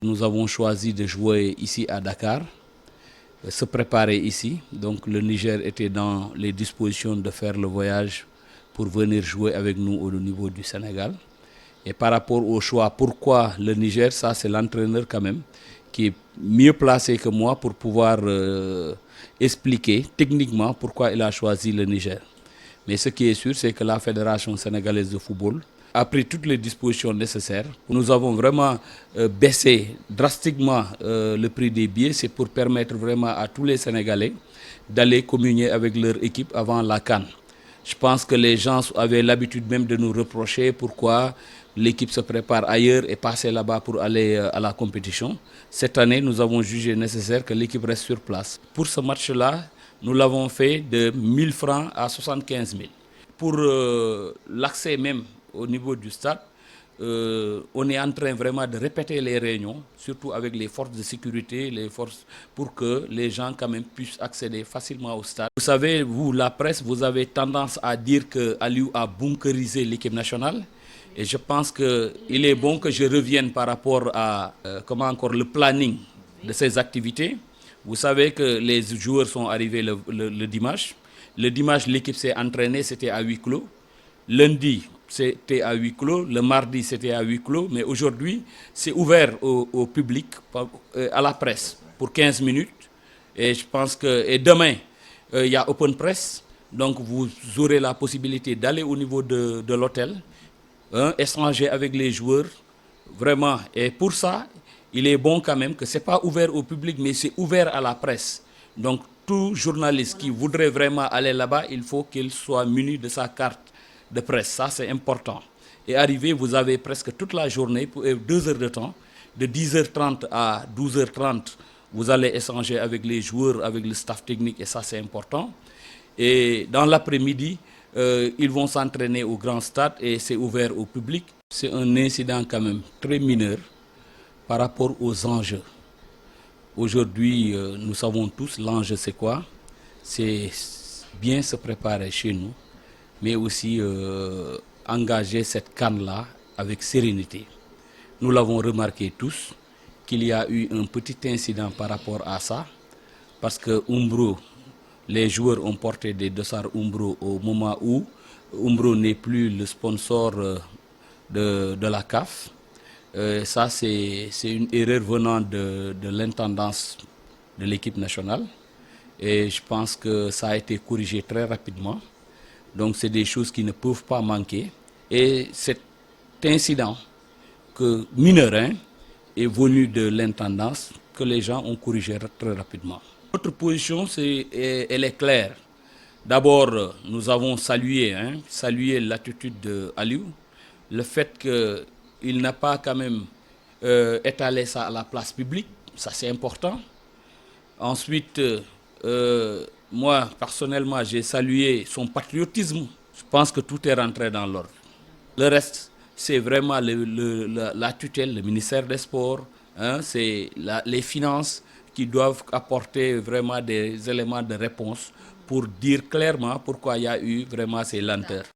Nous avons choisi de jouer ici à Dakar, se préparer ici. Donc le Niger était dans les dispositions de faire le voyage pour venir jouer avec nous au niveau du Sénégal. Et par rapport au choix, pourquoi le Niger, ça c'est l'entraîneur quand même, qui est mieux placé que moi pour pouvoir expliquer techniquement pourquoi il a choisi le Niger. Mais ce qui est sûr, c'est que la Fédération sénégalaise de football a pris toutes les dispositions nécessaires. Nous avons vraiment baissé drastiquement le prix des billets. C'est pour permettre vraiment à tous les Sénégalais d'aller communier avec leur équipe avant la CAN. Je pense que les gens avaient l'habitude même de nous reprocher pourquoi l'équipe se prépare ailleurs et passer là-bas pour aller à la compétition. Cette année, nous avons jugé nécessaire que l'équipe reste sur place. Pour ce match-là, nous l'avons fait de 1000 francs à 75 000. Pour l'accès même au niveau du stade, on est en train vraiment de répéter les réunions, surtout avec les forces de sécurité, pour que les gens quand même puissent accéder facilement au stade. Vous savez, vous, la presse, vous avez tendance à dire que Aliou a bunkerisé l'équipe nationale. Et je pense qu'il est bon que je revienne par rapport à le planning de ces activités. Vous savez que les joueurs sont arrivés le dimanche. Le dimanche, l'équipe s'est entraînée, c'était à huis clos. Lundi, c'était à huis clos. Le mardi, c'était à huis clos. Mais aujourd'hui, c'est ouvert au public, à la presse, pour 15 minutes. Et je pense que demain, il y a open press. Donc, vous aurez la possibilité d'aller au niveau de l'hôtel, échanger avec les joueurs. Vraiment. Et pour ça, il est bon quand même que ce n'est pas ouvert au public, mais c'est ouvert à la presse. Donc, tout journaliste qui voudrait vraiment aller là-bas, il faut qu'il soit muni de sa carte de presse. Ça, c'est important. Et arrivé, vous avez presque toute la journée, 2 heures de temps, de 10h30 à 12h30, vous allez échanger avec les joueurs, avec le staff technique, et ça, c'est important. Et dans l'après-midi, ils vont s'entraîner au grand stade et c'est ouvert au public. C'est un incident quand même très mineur par rapport aux enjeux. Aujourd'hui, nous savons tous l'enjeu c'est quoi. C'est bien se préparer chez nous, mais aussi engager cette CAN-là avec sérénité. Nous l'avons remarqué tous qu'il y a eu un petit incident par rapport à ça, parce que Umbro, les joueurs ont porté des dossards Umbro au moment où Umbro n'est plus le sponsor de la CAF. Ça, c'est une erreur venant de l'intendance de l'équipe nationale. Et je pense que ça a été corrigé très rapidement. Donc, c'est des choses qui ne peuvent pas manquer. Et cet incident mineur est venu de l'intendance que les gens ont corrigé très rapidement. Notre position, elle est claire. D'abord, nous avons salué l'attitude d'Aliou, le fait qu'il n'a pas quand même étalé ça à la place publique, ça c'est important. Ensuite, moi personnellement, j'ai salué son patriotisme. Je pense que tout est rentré dans l'ordre. Le reste, c'est vraiment la tutelle, le ministère des Sports, c'est les finances qui doivent apporter vraiment des éléments de réponse pour dire clairement pourquoi il y a eu vraiment ces lenteurs.